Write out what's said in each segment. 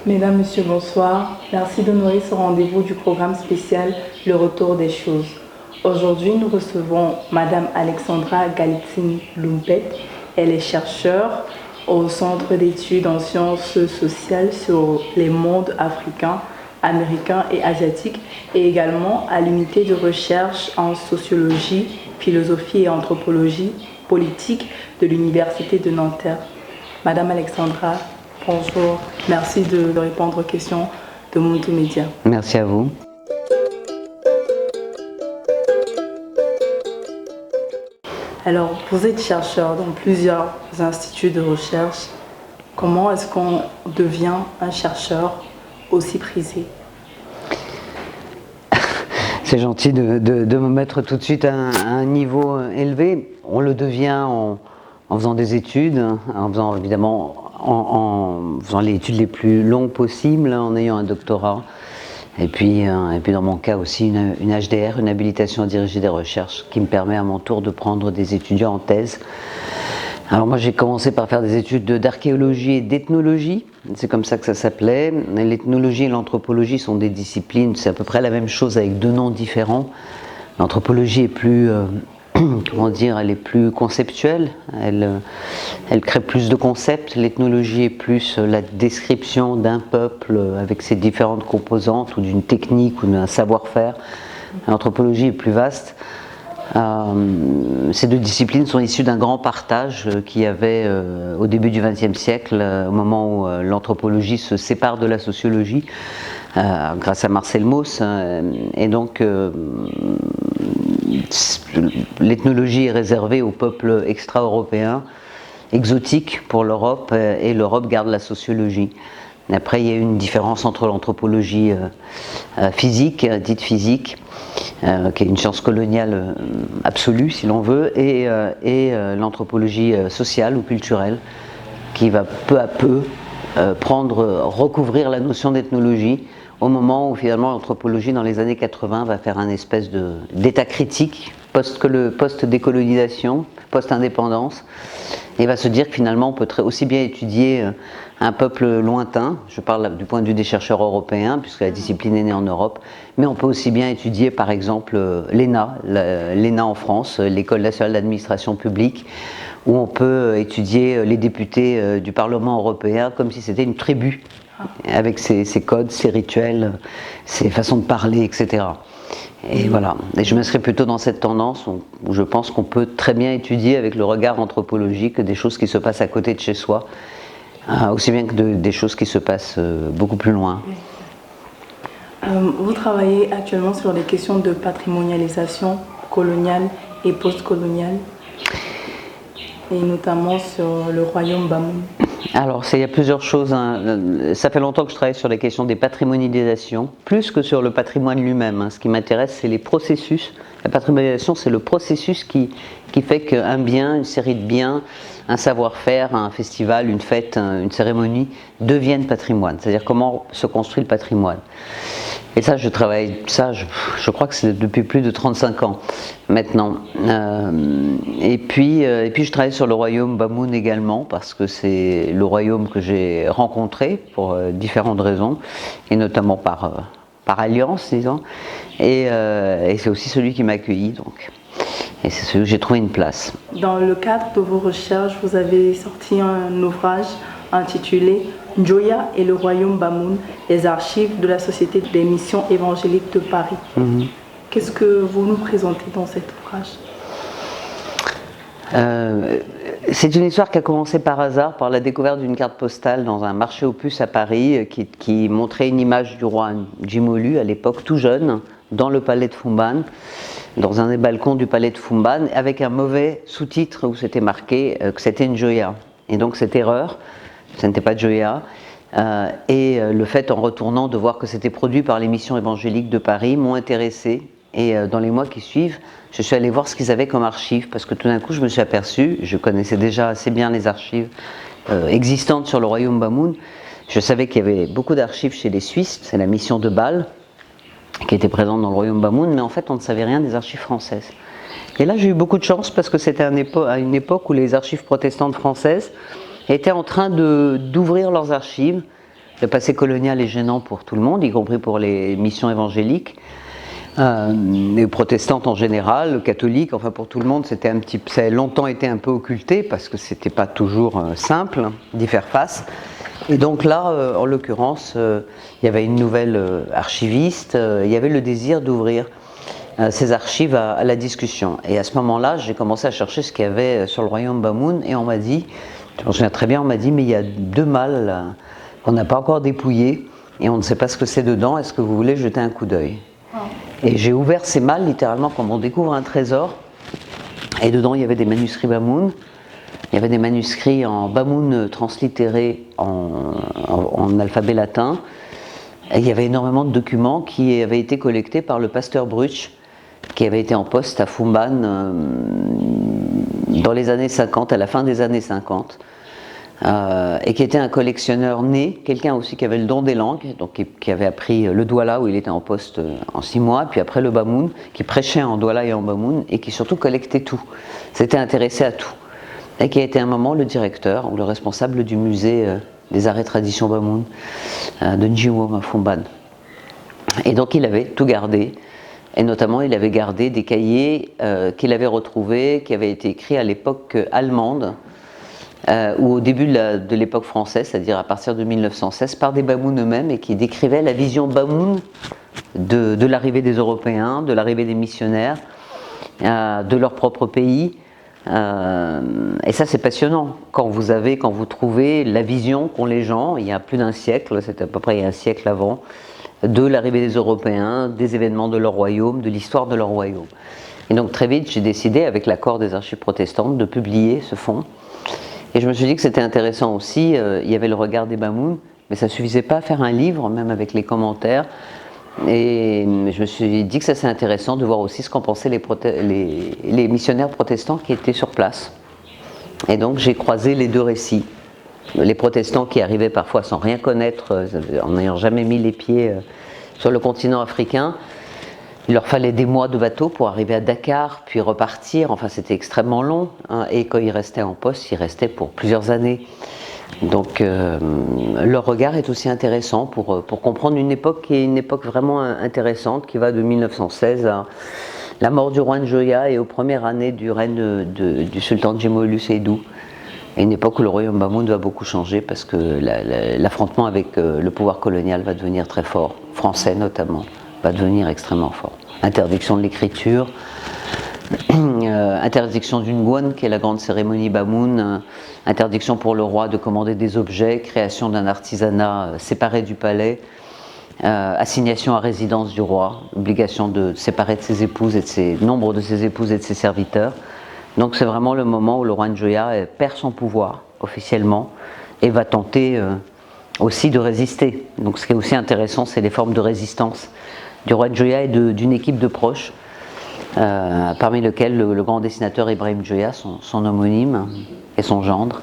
Mesdames, Messieurs, bonsoir. Merci d'honorer ce rendez-vous du programme spécial Le Retour des choses. Aujourd'hui, nous recevons Madame Alexandra Galitzine-Lumpet. Elle est chercheure au Centre d'études en sciences sociales sur les mondes africains, américains et asiatiques, et également à l'unité de recherche en sociologie, philosophie et anthropologie politique de l'Université de Nanterre. Madame Alexandra, bonjour. Merci de répondre aux questions de Muntu Media. Merci à vous. Alors, vous êtes chercheur dans plusieurs instituts de recherche. Comment est-ce qu'on devient un chercheur aussi prisé? C'est gentil de me mettre tout de suite à un niveau élevé. On le devient en faisant des études, en faisant évidemment en faisant les études les plus longues possibles, en ayant un doctorat. Et puis dans mon cas aussi une HDR, une habilitation à diriger des recherches, qui me permet à mon tour de prendre des étudiants en thèse. Alors moi j'ai commencé par faire des études d'archéologie et d'ethnologie, c'est comme ça que ça s'appelait. L'ethnologie et l'anthropologie sont des disciplines, c'est à peu près la même chose avec deux noms différents. L'anthropologie est plus, comment dire, elle est plus conceptuelle, elle crée plus de concepts. L'ethnologie est plus la description d'un peuple avec ses différentes composantes ou d'une technique ou d'un savoir-faire. L'anthropologie est plus vaste. Ces deux disciplines sont issues d'un grand partage qu'il y avait au début du XXe siècle, au moment où l'anthropologie se sépare de la sociologie, grâce à Marcel Mauss. Et donc, l'ethnologie est réservée aux peuples extra-européens, exotiques pour l'Europe, et l'Europe garde la sociologie. Après, il y a une différence entre l'anthropologie physique, dite physique, qui est une science coloniale absolue, si l'on veut, et l'anthropologie sociale ou culturelle, qui va peu à peu recouvrir la notion d'ethnologie, au moment où finalement l'anthropologie, dans les années 80, va faire un espèce d'état critique, post-décolonisation, post-indépendance, et va se dire que finalement on peut aussi bien étudier un peuple lointain, je parle du point de vue des chercheurs européens, puisque la discipline est née en Europe, mais on peut aussi bien étudier par exemple l'ENA en France, l'École nationale d'administration publique, où on peut étudier les députés du Parlement européen comme si c'était une tribu, avec ses codes, ses rituels, ses façons de parler, etc. Et voilà, et je m'inscris plutôt dans cette tendance où je pense qu'on peut très bien étudier avec le regard anthropologique des choses qui se passent à côté de chez soi, aussi bien que des choses qui se passent beaucoup plus loin. Vous travaillez actuellement sur les questions de patrimonialisation coloniale et post-coloniale, et notamment sur le royaume Bamoun. Alors, il y a plusieurs choses. Ça fait longtemps que je travaille sur les questions des patrimonialisations, plus que sur le patrimoine lui-même. Ce qui m'intéresse, c'est les processus. La patrimonialisation, c'est le processus qui fait qu'un bien, une série de biens, un savoir-faire, un festival, une fête, une cérémonie deviennent patrimoine. C'est-à-dire comment se construit le patrimoine. Et ça, je travaille, je crois que c'est depuis plus de 35 ans maintenant. Et puis je travaille sur le royaume Bamoun également, parce que c'est le royaume que j'ai rencontré pour différentes raisons, et notamment par alliance, disons. Et c'est aussi celui qui m'a accueilli, donc. Et c'est celui où j'ai trouvé une place. Dans le cadre de vos recherches, vous avez sorti un ouvrage intitulé Njoya et le royaume Bamoun, les archives de la Société des missions évangéliques de Paris. Qu'est-ce que vous nous présentez dans cet ouvrage? C'est une histoire qui a commencé par hasard, par la découverte d'une carte postale dans un marché aux puces à Paris qui montrait une image du roi Djimolu, à l'époque tout jeune, dans le palais de Fumban, dans un des balcons du palais de Fumban, avec un mauvais sous-titre où c'était marqué que c'était Njoya. Et donc cette erreur, ce n'était pas Njoya, et le fait en retournant de voir que c'était produit par les missions évangéliques de Paris m'ont intéressé. Et dans les mois qui suivent, je suis allé voir ce qu'ils avaient comme archives, parce que tout d'un coup je me suis aperçu, je connaissais déjà assez bien les archives existantes sur le royaume Bamoun, je savais qu'il y avait beaucoup d'archives chez les Suisses, c'est la mission de Bâle, qui était présente dans le royaume Bamoun, mais en fait on ne savait rien des archives françaises. Et là j'ai eu beaucoup de chance, parce que c'était à une époque où les archives protestantes françaises étaient en train d'ouvrir leurs archives Le passé colonial est gênant pour tout le monde, y compris pour les missions évangéliques, les protestantes en général, les catholiques, enfin pour tout le monde, ça a longtemps été un peu occulté parce que c'était pas toujours simple d'y faire face. Et donc là, en l'occurrence, il y avait une nouvelle archiviste, il y avait le désir d'ouvrir ces archives à la discussion. Et à ce moment-là, j'ai commencé à chercher ce qu'il y avait sur le royaume Bamoun, et on m'a dit, je me souviens très bien, on m'a dit, mais il y a 2 malles qu'on n'a pas encore dépouillées, et on ne sait pas ce que c'est dedans, est-ce que vous voulez jeter un coup d'œil? Et j'ai ouvert ces malles littéralement comme on découvre un trésor, et dedans il y avait des manuscrits Bamoun, il y avait des manuscrits en Bamoun translittérés en alphabet latin, et il y avait énormément de documents qui avaient été collectés par le pasteur Bruch, qui avait été en poste à Fumban dans les années 50, à la fin des années 50, et qui était un collectionneur né, quelqu'un aussi qui avait le don des langues, donc qui avait appris le Douala où il était en poste en 6 mois, puis après le Bamoun, qui prêchait en Douala et en Bamoun, et qui surtout collectait tout, s'était intéressé à tout, et qui a été à un moment le directeur ou le responsable du musée des arts et traditions Bamoun de Njiwo à Fumban. Et donc il avait tout gardé, et notamment il avait gardé des cahiers qu'il avait retrouvés, qui avaient été écrits à l'époque allemande, ou au début de l'époque française, c'est-à-dire à partir de 1916, par des Bamoun eux-mêmes, et qui décrivaient la vision Bamoun de l'arrivée des Européens, de l'arrivée des missionnaires, de leur propre pays. Et ça c'est passionnant, quand vous trouvez la vision qu'ont les gens, il y a plus d'un siècle, c'était à peu près il y a un siècle avant, de l'arrivée des Européens, des événements de leur royaume, de l'histoire de leur royaume. Et donc très vite j'ai décidé, avec l'accord des archives protestantes, de publier ce fonds. Et je me suis dit que c'était intéressant aussi, il y avait le regard des Bamoun, mais ça ne suffisait pas à faire un livre, même avec les commentaires. Et je me suis dit que ça c'est intéressant de voir aussi ce qu'en pensaient les missionnaires protestants qui étaient sur place. Et donc j'ai croisé les 2 récits. Les protestants qui arrivaient parfois sans rien connaître, en n'ayant jamais mis les pieds sur le continent africain. Il leur fallait des mois de bateau pour arriver à Dakar, puis repartir. Enfin, c'était extrêmement long. Hein, et quand ils restaient en poste, ils restaient pour plusieurs années. Donc, leur regard est aussi intéressant pour comprendre une époque qui est une époque vraiment intéressante, qui va de 1916 à la mort du roi Njoya et aux premières années du règne du sultan Djemolu Seydou. Et une époque où le royaume Bamoun va beaucoup changer parce que l'affrontement avec le pouvoir colonial va devenir très fort, français notamment, va devenir extrêmement fort. Interdiction de l'écriture, interdiction du Ngwan, qui est la grande cérémonie Bamoun, interdiction pour le roi de commander des objets, création d'un artisanat séparé du palais, assignation à résidence du roi, obligation de séparer de ses épouses et nombre de ses épouses et de ses serviteurs. Donc c'est vraiment le moment où le roi Njoya perd son pouvoir officiellement et va tenter aussi de résister. Donc ce qui est aussi intéressant, c'est les formes de résistance du roi Njoya et d'une équipe de proches, parmi lesquels le grand dessinateur Ibrahim Njoya, son homonyme et son gendre,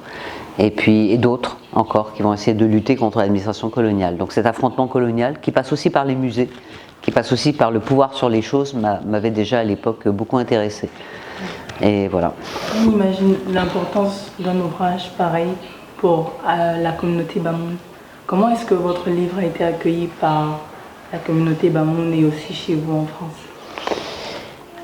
et d'autres encore qui vont essayer de lutter contre l'administration coloniale. Donc cet affrontement colonial qui passe aussi par les musées, qui passe aussi par le pouvoir sur les choses, m'avait déjà à l'époque beaucoup intéressé. Et voilà. On imagine l'importance d'un ouvrage pareil pour la communauté Bamoun. Comment est-ce que votre livre a été accueilli par la communauté Bamoun et aussi chez vous en France?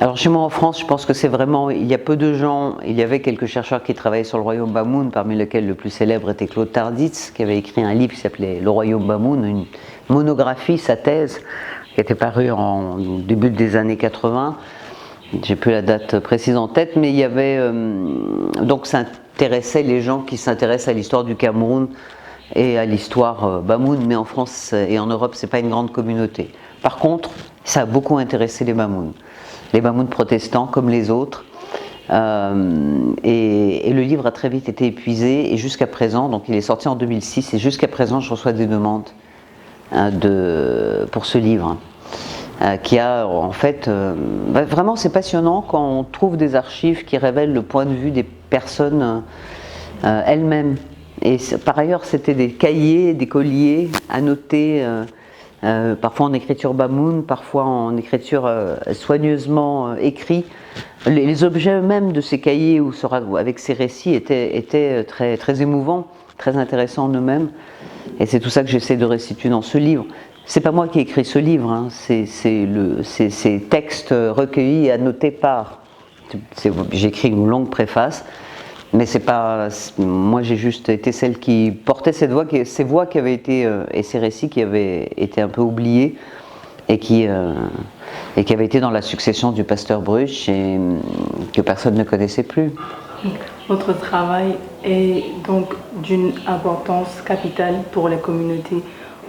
Alors chez moi en France, je pense que c'est vraiment, il y a peu de gens, il y avait quelques chercheurs qui travaillaient sur le royaume Bamoun, parmi lesquels le plus célèbre était Claude Tarditz, qui avait écrit un livre qui s'appelait Le royaume Bamoun, une monographie, sa thèse, qui était parue au début des années 80. J'ai plus la date précise en tête, mais il y avait donc ça intéressait les gens qui s'intéressent à l'histoire du Cameroun et à l'histoire Bamoun, mais en France et en Europe c'est pas une grande communauté. Par contre, ça a beaucoup intéressé les Bamoun protestants comme les autres, et le livre a très vite été épuisé et jusqu'à présent, donc il est sorti en 2006 et jusqu'à présent je reçois des demandes pour ce livre. Qui a en fait, vraiment c'est passionnant quand on trouve des archives qui révèlent le point de vue des personnes elles-mêmes. Et par ailleurs c'était des cahiers, des colliers annotés, parfois en écriture Bamoun, parfois en écriture soigneusement écrit. Les objets eux-mêmes de ces cahiers avec ces récits étaient très, très émouvants. très intéressants en eux-mêmes. Et c'est tout ça que j'essaie de restituer dans ce livre. C'est pas moi qui ai écrit ce livre, hein, c'est ces textes recueillis et annotés par. J'ai écrit une longue préface, mais c'est pas. Moi, j'ai juste été celle qui portait ces voix qui avaient été et ces récits qui avaient été un peu oubliés et qui avaient été dans la succession du pasteur Bruch et que personne ne connaissait plus. Votre travail est donc d'une importance capitale pour les communautés.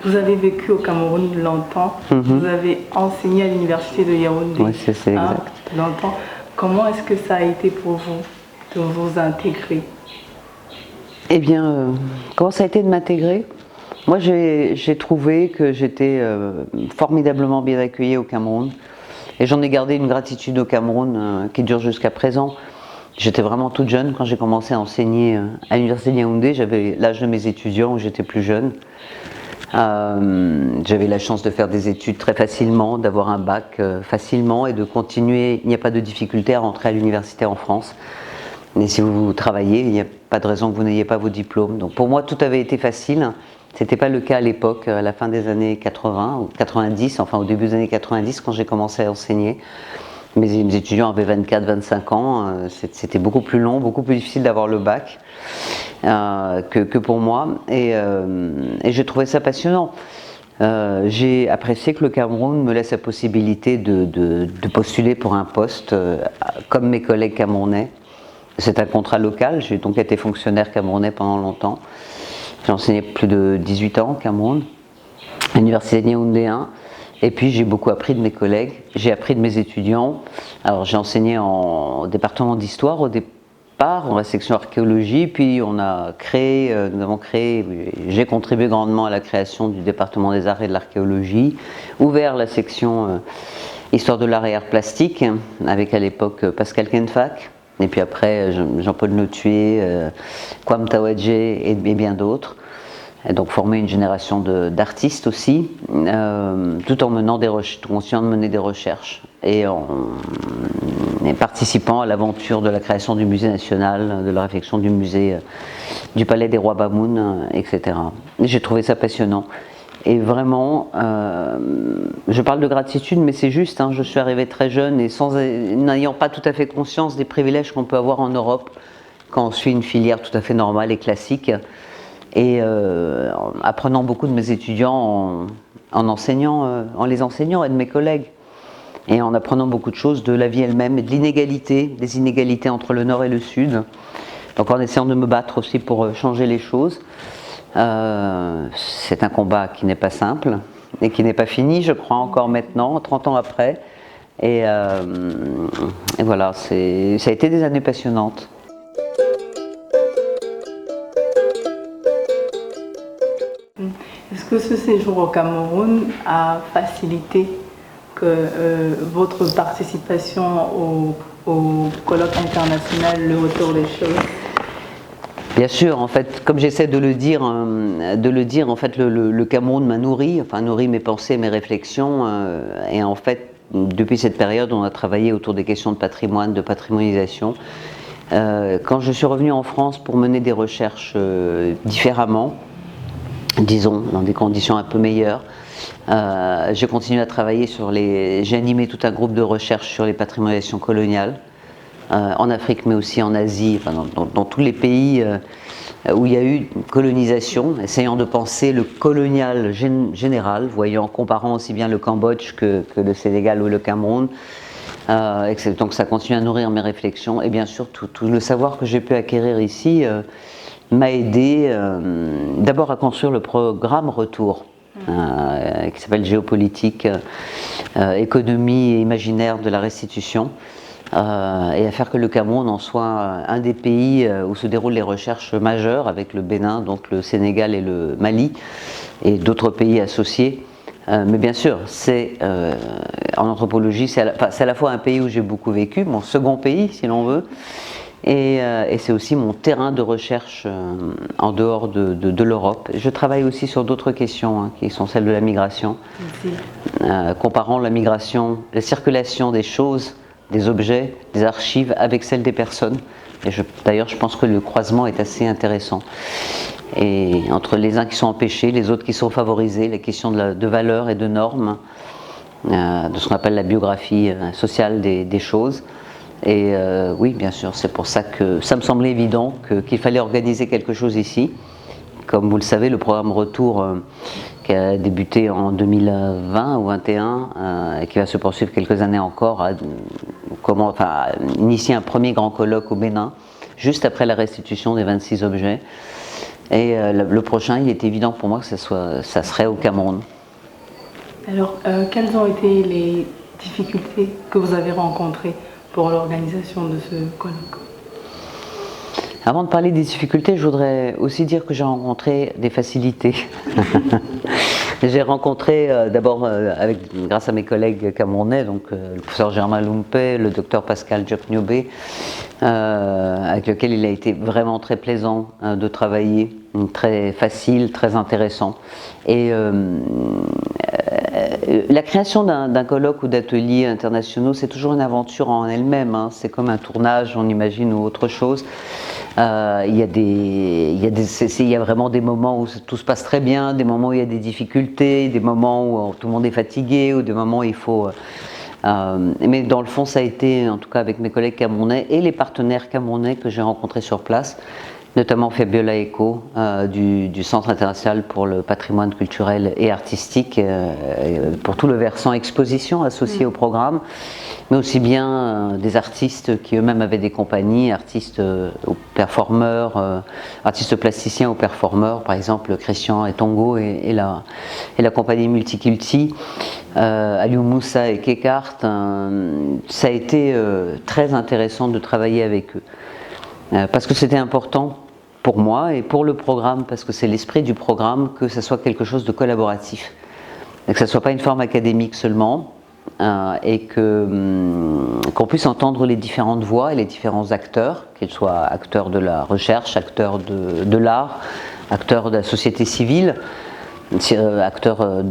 Vous avez vécu au Cameroun longtemps, vous avez enseigné à l'université de Yaoundé c'est exact. Longtemps. Comment est-ce que ça a été pour vous de vous intégrer? Eh bien, comment ça a été de m'intégrer? Moi, j'ai trouvé que j'étais formidablement bien accueillie au Cameroun. Et j'en ai gardé une gratitude au Cameroun qui dure jusqu'à présent. J'étais vraiment toute jeune quand j'ai commencé à enseigner à l'université de Yaoundé. J'avais l'âge de mes étudiants où j'étais plus jeune. J'avais la chance de faire des études très facilement, d'avoir un bac facilement et de continuer. Il n'y a pas de difficulté à rentrer à l'université en France. Mais si vous travaillez, il n'y a pas de raison que vous n'ayez pas vos diplômes. Donc pour moi, tout avait été facile. Ce n'était pas le cas à l'époque, à la fin des années 80 ou 90, enfin au début des années 90 quand j'ai commencé à enseigner. Mes étudiants avaient 24-25 ans, c'était beaucoup plus long, beaucoup plus difficile d'avoir le bac que pour moi. Et j'ai trouvé ça passionnant. J'ai apprécié que le Cameroun me laisse la possibilité de postuler pour un poste comme mes collègues camerounais. C'est un contrat local, j'ai donc été fonctionnaire camerounais pendant longtemps. J'ai enseigné plus de 18 ans au Cameroun, à l'université de Yaoundé 1. Et puis j'ai beaucoup appris de mes collègues, j'ai appris de mes étudiants. Alors j'ai enseigné en département d'histoire au départ, en la section archéologie, puis j'ai contribué grandement à la création du département des arts et de l'archéologie, ouvert la section histoire de l'art et arts plastiques, avec à l'époque Pascal Kenfac, et puis après Jean-Paul Notué, Kwame Tawadje et bien d'autres. Et donc former une génération d'artistes aussi, tout en continuant de mener des recherches et en participant à l'aventure de la création du musée national, de la réflexion du musée du Palais des Rois Bamoun, etc. J'ai trouvé ça passionnant. Et vraiment, je parle de gratitude, mais c'est juste, hein, je suis arrivée très jeune et n'ayant pas tout à fait conscience des privilèges qu'on peut avoir en Europe quand on suit une filière tout à fait normale et classique. Et apprenant beaucoup de mes étudiants en les enseignant et de mes collègues. Et en apprenant beaucoup de choses de la vie elle-même et de l'inégalité, des inégalités entre le Nord et le Sud. Donc en essayant de me battre aussi pour changer les choses. C'est un combat qui n'est pas simple et qui n'est pas fini, je crois, encore maintenant, 30 ans après. Et voilà, ça a été des années passionnantes. Est-ce que ce séjour au Cameroun a facilité votre participation au colloque international Le Retour des choses? Bien sûr, en fait, comme j'essaie de le dire, en fait, le Cameroun m'a nourri mes pensées, mes réflexions, et en fait, depuis cette période, on a travaillé autour des questions de patrimoine, de patrimonialisation. Quand je suis revenu en France pour mener des recherches différemment, disons, dans des conditions un peu meilleures. J'ai continué à travailler j'ai animé tout un groupe de recherche sur les patrimonialisations coloniales, en Afrique mais aussi en Asie, enfin, dans tous les pays où il y a eu une colonisation, essayant de penser le colonial général, comparant aussi bien le Cambodge que le Sénégal ou le Cameroun. Donc ça continue à nourrir mes réflexions et bien sûr tout le savoir que j'ai pu acquérir ici m'a aidé d'abord à construire le programme Retour, qui s'appelle Géopolitique, économie et imaginaire de la restitution, et à faire que le Cameroun en soit un des pays où se déroulent les recherches majeures, avec le Bénin, donc le Sénégal et le Mali, et d'autres pays associés. Mais bien sûr, en anthropologie, c'est à la fois un pays où j'ai beaucoup vécu, mon second pays si l'on veut, et c'est aussi mon terrain de recherche en dehors de l'Europe. Je travaille aussi sur d'autres questions, qui sont celles de la migration, comparant la migration, la circulation des choses, des objets, des archives avec celle des personnes. Et d'ailleurs, je pense que le croisement est assez intéressant. et entre les uns qui sont empêchés, les autres qui sont favorisés, la question de valeurs et de normes, de ce qu'on appelle la biographie sociale des choses. Et oui, bien sûr, c'est pour ça que ça me semblait évident qu'il fallait organiser quelque chose ici. Comme vous le savez, le programme Retour qui a débuté en 2020 ou 2021 et qui va se poursuivre quelques années encore, a initié un premier grand colloque au Bénin, juste après la restitution des 26 objets. Et le prochain, il est évident pour moi que ça serait au Cameroun. Alors, quelles ont été les difficultés que vous avez rencontrées pour l'organisation de ce colloque? Avant de parler des difficultés, je voudrais aussi dire que j'ai rencontré des facilités. J'ai rencontré d'abord, grâce à mes collègues camerounais, donc le professeur Germain Lumpé, le docteur Pascal Diop-Niobé, avec lequel il a été vraiment très plaisant de travailler, très facile, très intéressant. Et la création d'un colloque ou d'ateliers internationaux, c'est toujours une aventure en elle-même, hein. C'est comme un tournage, on imagine, ou autre chose. Il y a vraiment des moments où tout se passe très bien, des moments où il y a des difficultés, des moments où tout le monde est fatigué, ou des moments où il faut... mais dans le fond, ça a été, en tout cas avec mes collègues camerounais et les partenaires camerounais que j'ai rencontrés sur place, notamment Fabiola Eco du Centre international pour le patrimoine culturel et artistique, pour tout le versant exposition associé au programme, mais aussi bien des artistes qui eux-mêmes avaient des compagnies, artistes ou performeurs, artistes plasticiens ou performeurs, par exemple Christian Etongo et la compagnie Multiculti, Aliou Moussa et Kekart. Ça a été très intéressant de travailler avec eux. Parce que c'était important pour moi et pour le programme, parce que c'est l'esprit du programme, que ça soit quelque chose de collaboratif. Que ça ne soit pas une forme académique seulement, et qu'on puisse entendre les différentes voix et les différents acteurs, qu'ils soient acteurs de la recherche, acteurs de l'art, acteurs de la société civile, acteurs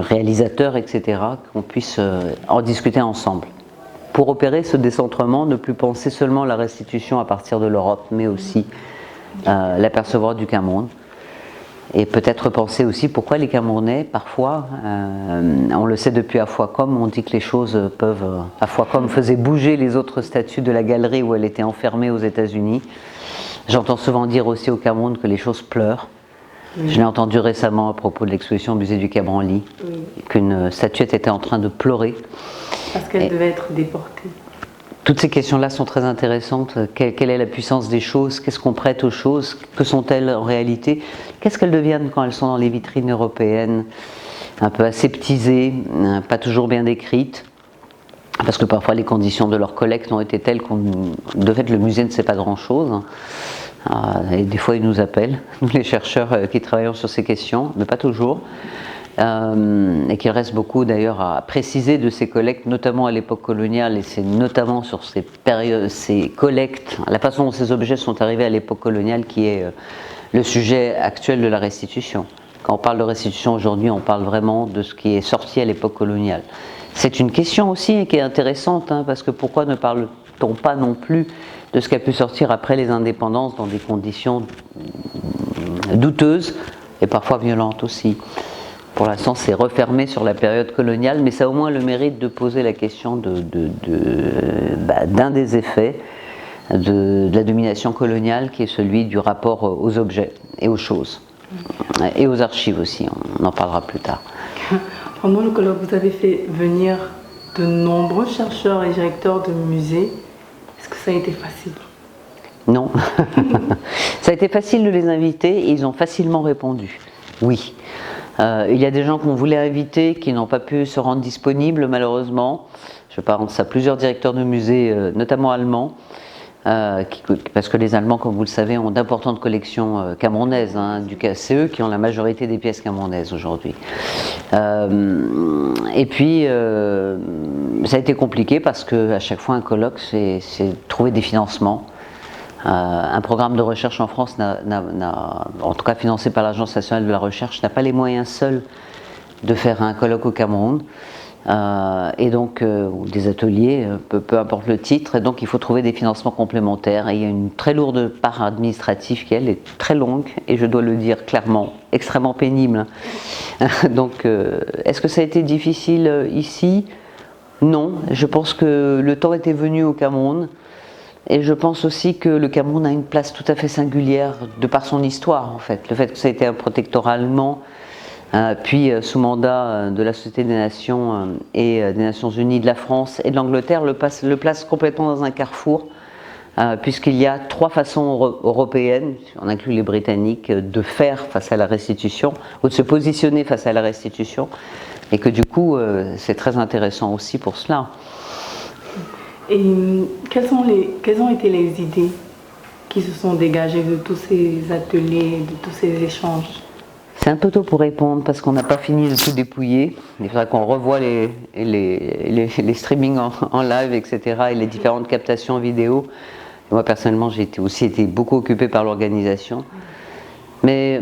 réalisateurs, etc., qu'on puisse en discuter ensemble. Pour opérer ce décentrement, ne plus penser seulement la restitution à partir de l'Europe, mais aussi l'apercevoir du Cameroun. Et peut-être penser aussi pourquoi les Camerounais, parfois, on le sait depuis Afouacom, on dit que les choses peuvent... Afouacom faisait bouger les autres statues de la galerie où elle était enfermée aux États-Unis. J'entends souvent dire aussi au Cameroun que les choses pleurent. Oui. Je l'ai entendu récemment à propos de l'exposition au musée du Quai Branly, oui, qu'une statuette était en train de pleurer. Parce qu'elle devait être déportée. Toutes ces questions-là sont très intéressantes. Quelle est la puissance des choses? Qu'est-ce qu'on prête aux choses? Que sont-elles en réalité? Qu'est-ce qu'elles deviennent quand elles sont dans les vitrines européennes? Un peu aseptisées, pas toujours bien décrites, parce que parfois les conditions de leur collecte ont été telles de fait, le musée ne sait pas grand-chose. Et des fois, ils nous appellent, nous les chercheurs qui travaillent sur ces questions, mais pas toujours. Et qu'il reste beaucoup d'ailleurs à préciser de ces collectes, notamment à l'époque coloniale, et c'est notamment sur ces collectes, la façon dont ces objets sont arrivés à l'époque coloniale qui est le sujet actuel de la restitution. Quand on parle de restitution aujourd'hui, on parle vraiment de ce qui est sorti à l'époque coloniale. C'est une question aussi qui est intéressante, hein, parce que pourquoi ne parle-t-on pas non plus de ce qui a pu sortir après les indépendances dans des conditions douteuses et parfois violentes aussi. Pour l'instant, c'est refermé sur la période coloniale, mais ça a au moins le mérite de poser la question d'un des effets de la domination coloniale, qui est celui du rapport aux objets et aux choses. Et aux archives aussi, on en parlera plus tard. Pendant le colloque, vous avez fait venir de nombreux chercheurs et directeurs de musées. Est-ce que ça a été facile? Non. Ça a été facile de les inviter et ils ont facilement répondu. Oui. Il y a des gens qu'on voulait inviter qui n'ont pas pu se rendre disponibles malheureusement. Je pense à plusieurs directeurs de musées, notamment allemands, parce que les Allemands, comme vous le savez, ont d'importantes collections camerounaises. Hein, c'est eux qui ont la majorité des pièces camerounaises aujourd'hui. Et puis, ça a été compliqué parce qu'à chaque fois, un colloque, c'est trouver des financements. Un programme de recherche en France, en tout cas financé par l'Agence nationale de la recherche, n'a pas les moyens seuls de faire un colloque au Cameroun. et donc ou des ateliers, peu importe le titre, et donc il faut trouver des financements complémentaires. Et il y a une très lourde part administrative qui, elle, est très longue, et je dois le dire clairement, extrêmement pénible. Donc, est-ce que ça a été difficile ici? Non, je pense que le temps était venu au Cameroun, et je pense aussi que le Cameroun a une place tout à fait singulière de par son histoire, en fait. Le fait que ça a été un protectorat allemand, puis sous mandat de la Société des Nations et des Nations Unies, de la France et de l'Angleterre, le place complètement dans un carrefour, puisqu'il y a 3 façons européennes, on inclut les Britanniques, de faire face à la restitution, ou de se positionner face à la restitution, et que du coup c'est très intéressant aussi pour cela. Et quelles ont été les idées qui se sont dégagées de tous ces ateliers, de tous ces échanges? C'est un peu tôt pour répondre parce qu'on n'a pas fini de tout dépouiller. Il faudra qu'on revoie les streamings en live, etc. et les différentes captations vidéo. Et moi personnellement, j'ai aussi été beaucoup occupé par l'organisation. Mais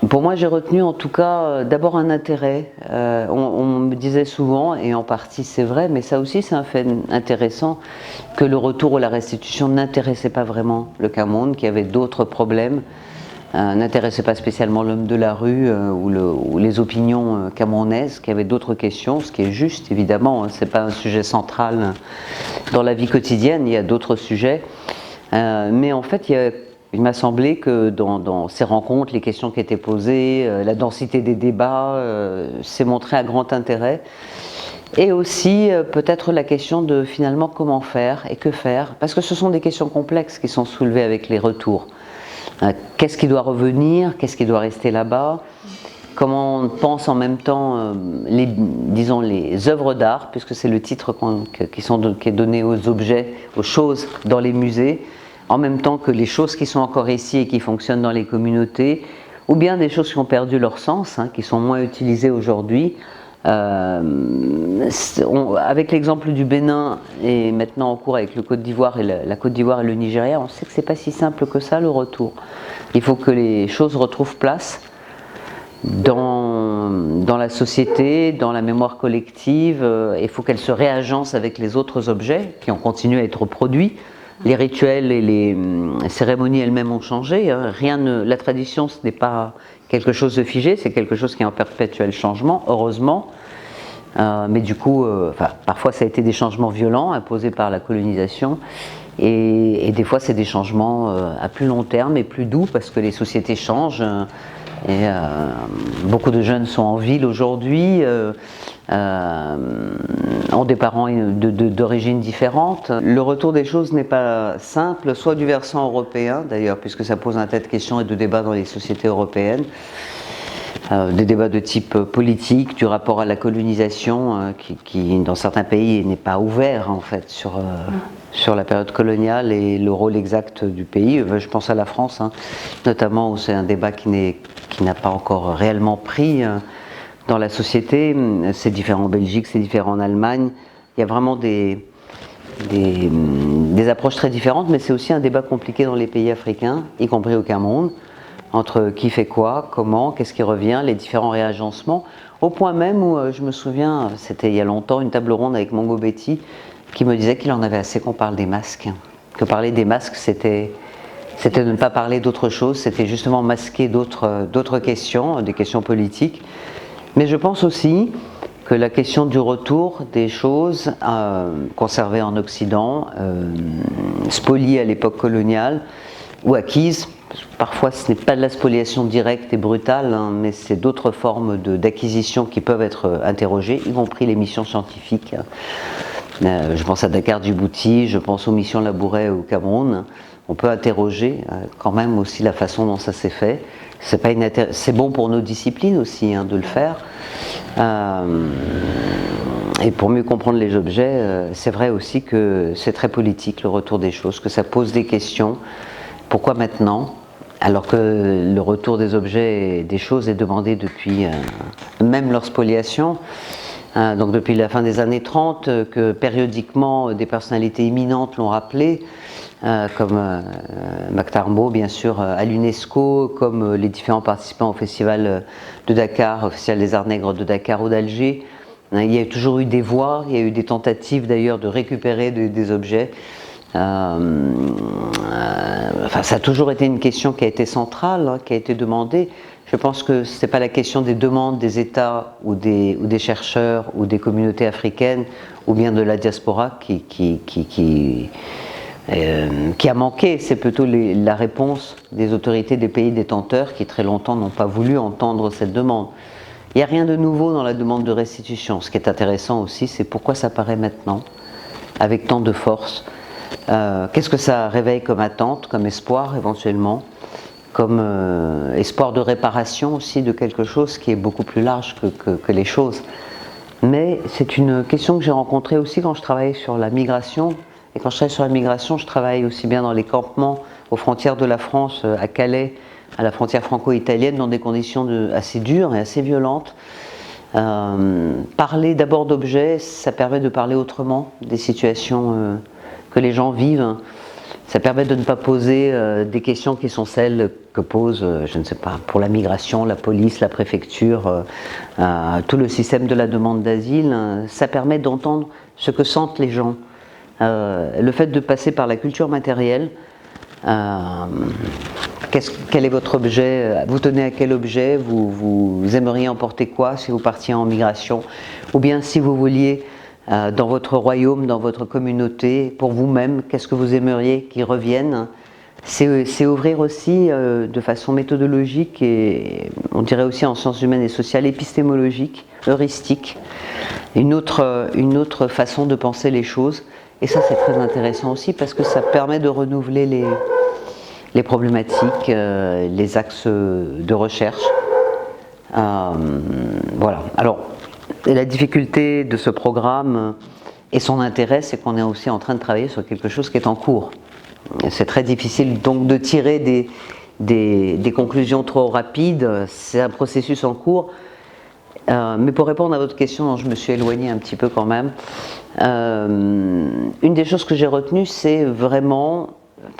pour moi, j'ai retenu en tout cas d'abord un intérêt. On me disait souvent, et en partie c'est vrai, mais ça aussi c'est un fait intéressant, que le retour ou la restitution n'intéressait pas vraiment le Cameroun, qu'il y avait d'autres problèmes. N'intéressait pas spécialement l'homme de la rue ou les opinions camerounaises, qui avaient d'autres questions, ce qui est juste évidemment, c'est pas un sujet central dans la vie quotidienne, il y a d'autres sujets, mais en fait il m'a semblé que dans ces rencontres, les questions qui étaient posées, la densité des débats s'est montrée à grand intérêt, et aussi peut-être la question de finalement comment faire et que faire, parce que ce sont des questions complexes qui sont soulevées avec les retours. Qu'est-ce qui doit revenir? Qu'est-ce qui doit rester là-bas? Comment on pense en même temps disons les œuvres d'art, puisque c'est le titre qui est donné aux objets, aux choses dans les musées, en même temps que les choses qui sont encore ici et qui fonctionnent dans les communautés, ou bien des choses qui ont perdu leur sens, qui sont moins utilisées aujourd'hui. Avec l'exemple du Bénin et maintenant en cours avec le Côte d'Ivoire et la Côte d'Ivoire et le Nigeria, on sait que c'est pas si simple que ça le retour. Il faut que les choses retrouvent place dans la société, dans la mémoire collective. Il faut qu'elles se réagencent avec les autres objets qui ont continué à être produits. Les rituels et les cérémonies elles-mêmes ont changé. La tradition, ce n'est pas quelque chose de figé, c'est quelque chose qui est en perpétuel changement, heureusement. Mais du coup, parfois ça a été des changements violents imposés par la colonisation, et des fois c'est des changements à plus long terme et plus doux parce que les sociétés changent. Et beaucoup de jeunes sont en ville aujourd'hui, ont des parents d'origines différentes. Le retour des choses n'est pas simple, soit du versant européen d'ailleurs, puisque ça pose un tas de questions et de débats dans les sociétés européennes. Des débats de type politique, du rapport à la colonisation, qui dans certains pays n'est pas ouvert en fait sur la période coloniale et le rôle exact du pays. Je pense à la France, notamment, où c'est un débat qui n'a pas encore réellement pris dans la société. C'est différent en Belgique, c'est différent en Allemagne. Il y a vraiment des approches très différentes, mais c'est aussi un débat compliqué dans les pays africains, y compris au Cameroun, entre qui fait quoi, comment, qu'est-ce qui revient, les différents réagencements, au point même où je me souviens, c'était il y a longtemps, une table ronde avec Mongo Betty qui me disait qu'il en avait assez qu'on parle des masques, que parler des masques c'était de ne pas parler d'autre chose, c'était justement masquer d'autres questions, des questions politiques. Mais je pense aussi que la question du retour des choses conservées en Occident, spoliées à l'époque coloniale ou acquises, parfois ce n'est pas de la spoliation directe et brutale, mais c'est d'autres formes d'acquisition qui peuvent être interrogées, y compris les missions scientifiques. Je pense à Dakar Djibouti, je pense aux missions Labouret au Cameroun. On peut interroger quand même aussi la façon dont ça s'est fait. C'est bon pour nos disciplines aussi de le faire. Et pour mieux comprendre les objets, c'est vrai aussi que c'est très politique le retour des choses, que ça pose des questions. Pourquoi maintenant ? Alors que le retour des objets et des choses est demandé depuis même leur spoliation. Donc depuis la fin des années 30, que périodiquement des personnalités éminentes l'ont rappelé, comme Mactarmo bien sûr à l'UNESCO, comme les différents participants au festival de Dakar, au festival des Arts Nègres de Dakar ou d'Alger, Il y a toujours eu des voies, il y a eu des tentatives d'ailleurs de récupérer des objets. Ça a toujours été une question qui a été centrale, hein, qui a été demandée. Je pense que ce n'est pas la question des demandes des États ou des chercheurs ou des communautés africaines ou bien de la diaspora qui a manqué, c'est plutôt la réponse des autorités des pays détenteurs qui très longtemps n'ont pas voulu entendre cette demande. Il n'y a rien de nouveau dans la demande de restitution. Ce qui est intéressant aussi, c'est pourquoi ça paraît maintenant, avec tant de force. Qu'est-ce que ça réveille comme attente, comme espoir éventuellement, comme espoir de réparation aussi de quelque chose qui est beaucoup plus large que les choses. Mais c'est une question que j'ai rencontrée aussi quand je travaillais sur la migration. Et quand je travaille sur la migration, je travaille aussi bien dans les campements aux frontières de la France, à Calais, à la frontière franco-italienne, dans des conditions assez dures et assez violentes. Parler d'abord d'objets, ça permet de parler autrement des situations que les gens vivent. Ça permet de ne pas poser des questions qui sont celles que pose, je ne sais pas, pour la migration, la police, la préfecture, tout le système de la demande d'asile. Ça permet d'entendre ce que sentent les gens. Le fait de passer par la culture matérielle, quel est votre objet, vous tenez à quel objet, vous aimeriez emporter quoi si vous partiez en migration, ou bien si vous vouliez dans votre royaume, dans votre communauté, pour vous-même, qu'est-ce que vous aimeriez qu'il revienne. C'est ouvrir aussi de façon méthodologique et on dirait aussi en sciences humaines et sociales, épistémologique, heuristique, une autre façon de penser les choses. Et ça c'est très intéressant aussi parce que ça permet de renouveler les problématiques, les axes de recherche. Voilà. Alors, la difficulté de ce programme et son intérêt, c'est qu'on est aussi en train de travailler sur quelque chose qui est en cours. C'est très difficile donc de tirer des conclusions trop rapides. C'est un processus en cours. Mais pour répondre à votre question, dont je me suis éloignée un petit peu quand même, une des choses que j'ai retenues, c'est vraiment,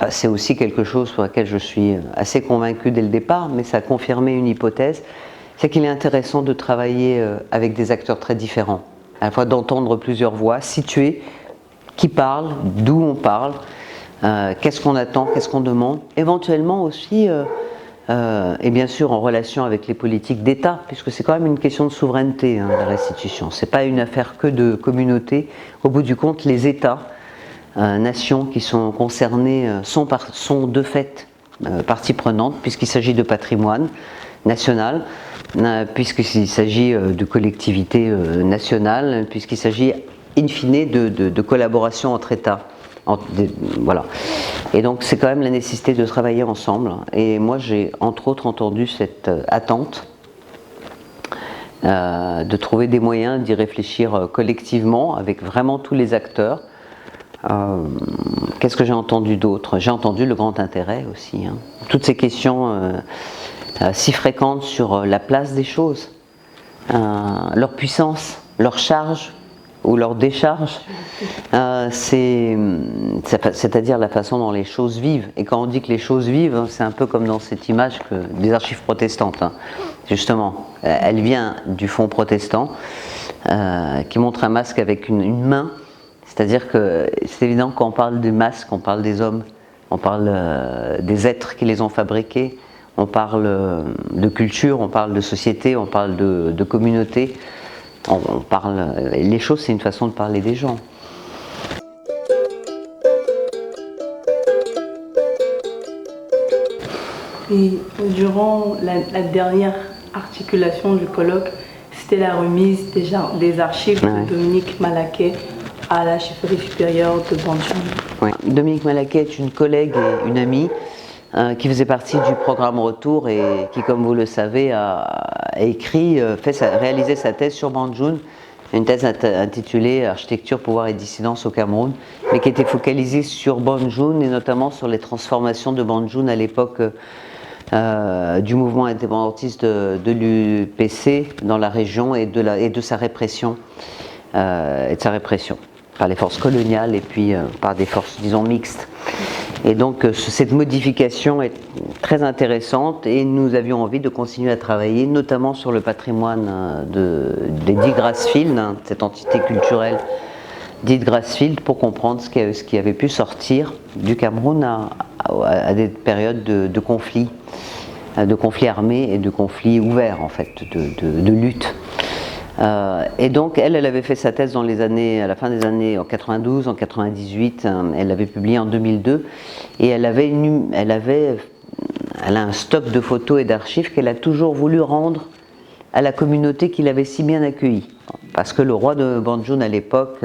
c'est aussi quelque chose sur laquelle je suis assez convaincue dès le départ, mais ça a confirmé une hypothèse, c'est qu'il est intéressant de travailler avec des acteurs très différents, à la fois d'entendre plusieurs voix, situées, qui parlent, d'où on parle, qu'est-ce qu'on attend, qu'est-ce qu'on demande, éventuellement aussi, et bien sûr en relation avec les politiques d'État, puisque c'est quand même une question de souveraineté, hein, la restitution. C'est pas une affaire que de communauté. Au bout du compte, les États, nations qui sont concernées sont de fait partie prenante, puisqu'il s'agit de patrimoine national, puisqu'il s'agit de collectivités nationales, puisqu'il s'agit in fine de collaboration entre États. Voilà. Et donc c'est quand même la nécessité de travailler ensemble. Et moi j'ai entre autres entendu cette attente de trouver des moyens d'y réfléchir collectivement avec vraiment tous les acteurs. Qu'est-ce que j'ai entendu d'autre? J'ai entendu le grand intérêt aussi. Hein. Toutes ces questions si fréquentes sur la place des choses, leur puissance, leur charge ou leur décharge, c'est-à-dire la façon dont les choses vivent. Et quand on dit que les choses vivent, c'est un peu comme dans cette image des archives protestantes. Hein. Justement, elle vient du fond protestant, qui montre un masque avec une main. C'est-à-dire que c'est évident quand on parle des masques, on parle des hommes, on parle des êtres qui les ont fabriqués, on parle de culture, on parle de société, on parle de communauté. On parle, les choses, c'est une façon de parler des gens. Et durant la dernière articulation du colloque, c'était la remise des archives de Dominique Malaquais à la chefferie supérieure de Bandjoun. Oui. Dominique Malaquais est une collègue et une amie qui faisait partie du programme Retour et qui, comme vous le savez, a réalisé sa thèse sur Bandjoun, une thèse intitulée Architecture, pouvoir et dissidence au Cameroun, mais qui était focalisée sur Bandjoun et notamment sur les transformations de Bandjoun à l'époque du mouvement indépendantiste de l'UPC dans la région et de sa répression, par les forces coloniales et puis par des forces, disons, mixtes. Et donc cette modification est très intéressante et nous avions envie de continuer à travailler notamment sur le patrimoine des dits Grassfield, cette entité culturelle dite Grassfield, pour comprendre ce qui avait pu sortir du Cameroun à des périodes de conflits armés et de conflits ouverts en fait, de lutte. Et donc elle avait fait sa thèse à la fin des années en 92, en 98, elle l'avait publiée en 2002 et elle a un stock de photos et d'archives qu'elle a toujours voulu rendre à la communauté qui l'avait si bien accueillie. Parce que le roi de Banjul à l'époque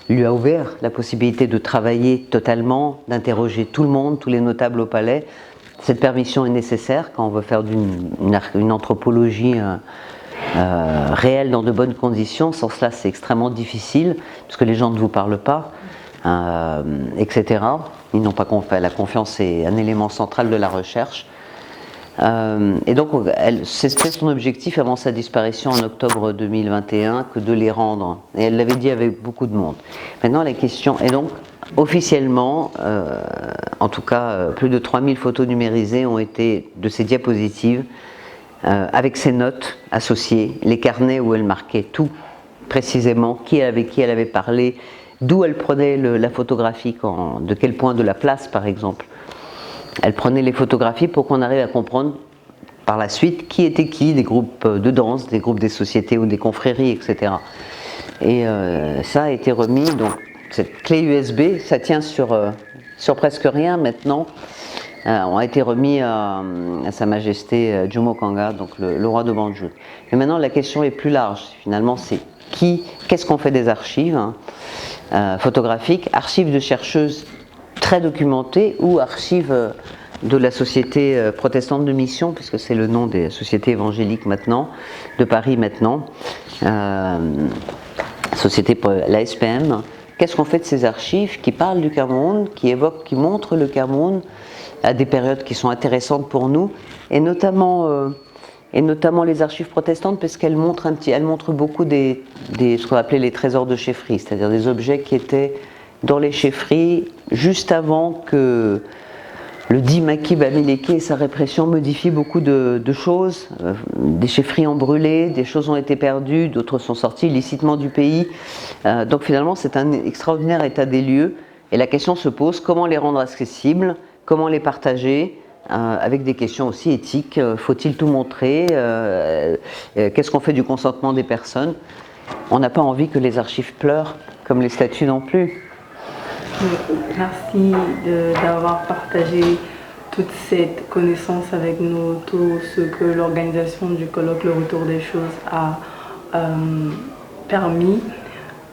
lui a ouvert la possibilité de travailler totalement, d'interroger tout le monde, tous les notables au palais. Cette permission est nécessaire quand on veut faire une anthropologie réelle dans de bonnes conditions. Sans cela, c'est extrêmement difficile, parce que les gens ne vous parlent pas, etc. Ils n'ont pas confiance. La confiance est un élément central de la recherche. Et donc, c'était son objectif avant sa disparition en octobre 2021 que de les rendre. Et elle l'avait dit avec beaucoup de monde. Maintenant, la question est donc, officiellement, en tout cas, plus de 3000 photos numérisées ont été de ces diapositives, avec ses notes associées, les carnets où elle marquait tout précisément, avec qui elle avait parlé, d'où elle prenait la photographie, de quel point de la place par exemple. Elle prenait les photographies pour qu'on arrive à comprendre par la suite qui était qui, des groupes de danse, des groupes des sociétés ou des confréries, etc. Et ça a été remis, donc cette clé USB, ça tient sur presque rien maintenant, ont été remis à Sa Majesté Jomo Kanga, donc le roi de Banjul. Mais maintenant la question est plus large, finalement c'est qu'est-ce qu'on fait des archives photographiques, archives de chercheuses très documentées ou archives de la Société protestante de mission, puisque c'est le nom des sociétés évangéliques maintenant, de Paris maintenant, la SPM. Qu'est-ce qu'on fait de ces archives qui parlent du Cameroun, qui montrent le Cameroun à des périodes qui sont intéressantes pour nous, et notamment les archives protestantes, parce qu'elles montrent beaucoup ce qu'on appelait les trésors de chefferie, c'est-à-dire des objets qui étaient dans les chefferies juste avant que le dit maquis Bamileke et sa répression modifient beaucoup de choses. Des chefferies ont brûlé, des choses ont été perdues, d'autres sont sorties illicitement du pays. Donc finalement c'est un extraordinaire état des lieux et la question se pose, comment les rendre accessibles, comment les partager, avec des questions aussi éthiques. Faut-il tout montrer, qu'est-ce qu'on fait du consentement des personnes? On n'a pas envie que les archives pleurent, comme les statues non plus. Merci d'avoir partagé toute cette connaissance avec nous, tout ce que l'organisation du colloque Le Retour des choses a permis.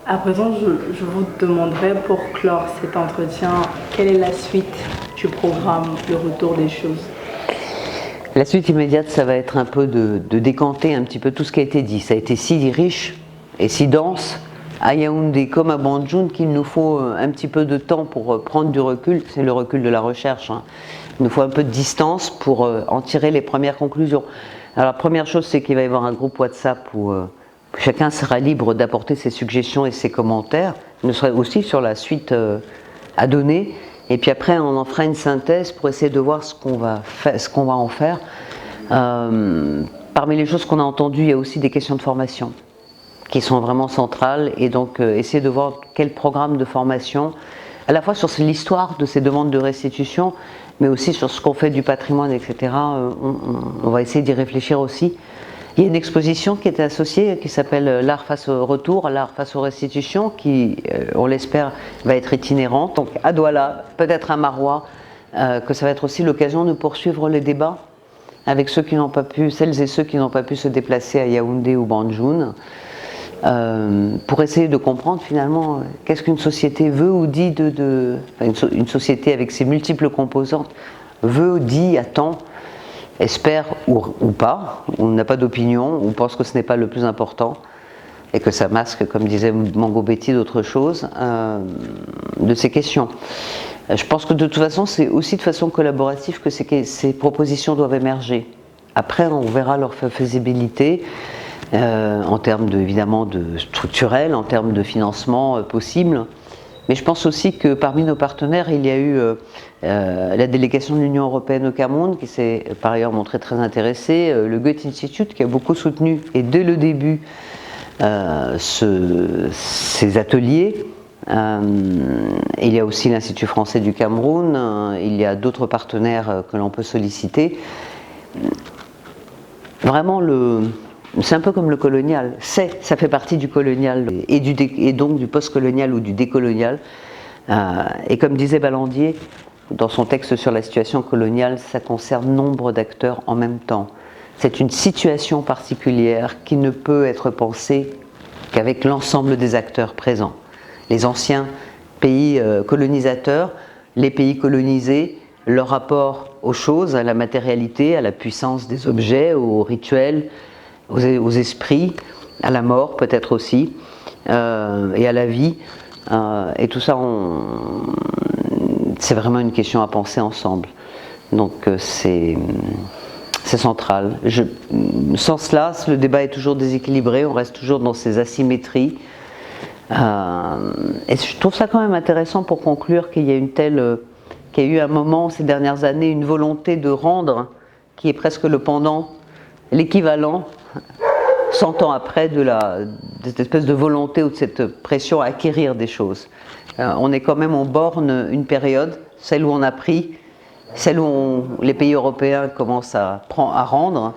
À présent, je vous demanderai pour clore cet entretien, quelle est la suite du programme Le Retour des choses? La suite immédiate, ça va être un peu de décanter un petit peu tout ce qui a été dit. Ça a été si riche et si dense à Yaoundé comme à Banjul qu'il nous faut un petit peu de temps pour prendre du recul. C'est le recul de la recherche. Il nous faut un peu de distance pour en tirer les premières conclusions. Alors la première chose, c'est qu'il va y avoir un groupe WhatsApp où chacun sera libre d'apporter ses suggestions et ses commentaires, ne serait aussi sur la suite à donner. Et puis après, on en fera une synthèse pour essayer de voir ce qu'on va en faire. Parmi les choses qu'on a entendues, il y a aussi des questions de formation qui sont vraiment centrales. Et donc, essayer de voir quel programme de formation, à la fois sur l'histoire de ces demandes de restitution, mais aussi sur ce qu'on fait du patrimoine, etc. On va essayer d'y réfléchir aussi. Il y a une exposition qui est associée, qui s'appelle L'art face au retour, l'art face aux restitutions, qui, on l'espère, va être itinérante. Donc à Douala, peut-être à Maroua, que ça va être aussi l'occasion de poursuivre les débats avec celles et ceux qui n'ont pas pu se déplacer à Yaoundé ou Banjul, pour essayer de comprendre finalement qu'est-ce qu'une société veut ou dit une société avec ses multiples composantes veut ou dit, attend, espère ou pas, on n'a pas d'opinion, on pense que ce n'est pas le plus important et que ça masque, comme disait Mango Betty, d'autres choses, de ces questions. Je pense que de toute façon, c'est aussi de façon collaborative que ces propositions doivent émerger. Après, on verra leur faisabilité en termes évidemment de structurel, en termes de financement possible, Mais je pense aussi que parmi nos partenaires, il y a eu la délégation de l'Union européenne au Cameroun, qui s'est par ailleurs montrée très intéressée, le Goethe Institute, qui a beaucoup soutenu, et dès le début, ces ateliers. Il y a aussi l'Institut français du Cameroun, il y a d'autres partenaires que l'on peut solliciter. Vraiment, c'est un peu comme le colonial, ça fait partie du colonial et donc du post-colonial ou du décolonial. Et comme disait Ballandier dans son texte sur la situation coloniale, ça concerne nombre d'acteurs en même temps. C'est une situation particulière qui ne peut être pensée qu'avec l'ensemble des acteurs présents. Les anciens pays colonisateurs, les pays colonisés, leur rapport aux choses, à la matérialité, à la puissance des objets, aux rituels, aux esprits, à la mort peut-être aussi, et à la vie. Et tout ça, c'est vraiment une question à penser ensemble. Donc c'est central. Sans cela, le débat est toujours déséquilibré, on reste toujours dans ces asymétries. Et je trouve ça quand même intéressant pour conclure qu'il y a qu'il y a eu un moment ces dernières années, une volonté de rendre, qui est presque le pendant, l'équivalent, 100 ans après, de cette espèce de volonté ou de cette pression à acquérir des choses. On est quand même, on borne une période, celle où on a pris, celle où les pays européens commencent à rendre,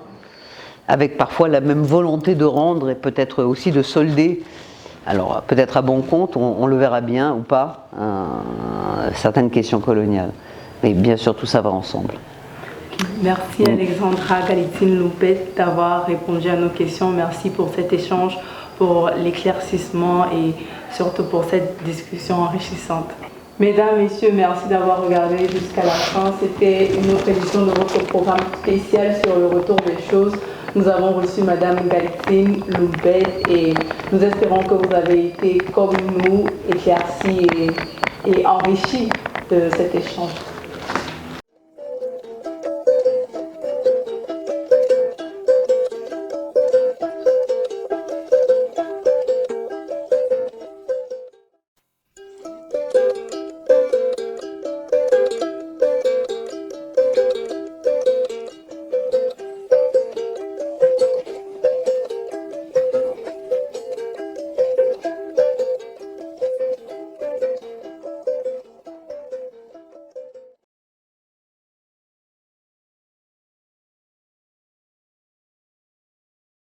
avec parfois la même volonté de rendre et peut-être aussi de solder. Alors peut-être à bon compte, on le verra bien ou pas, certaines questions coloniales. Mais bien sûr, tout ça va ensemble. Merci Alexandra Galitzine-Lumpet d'avoir répondu à nos questions. Merci pour cet échange, pour l'éclaircissement et surtout pour cette discussion enrichissante. Mesdames, Messieurs, merci d'avoir regardé jusqu'à la fin. C'était une autre édition de votre programme spécial sur le retour des choses. Nous avons reçu Madame Galitzine-Lumpet et nous espérons que vous avez été, comme nous, éclaircis et enrichis de cet échange.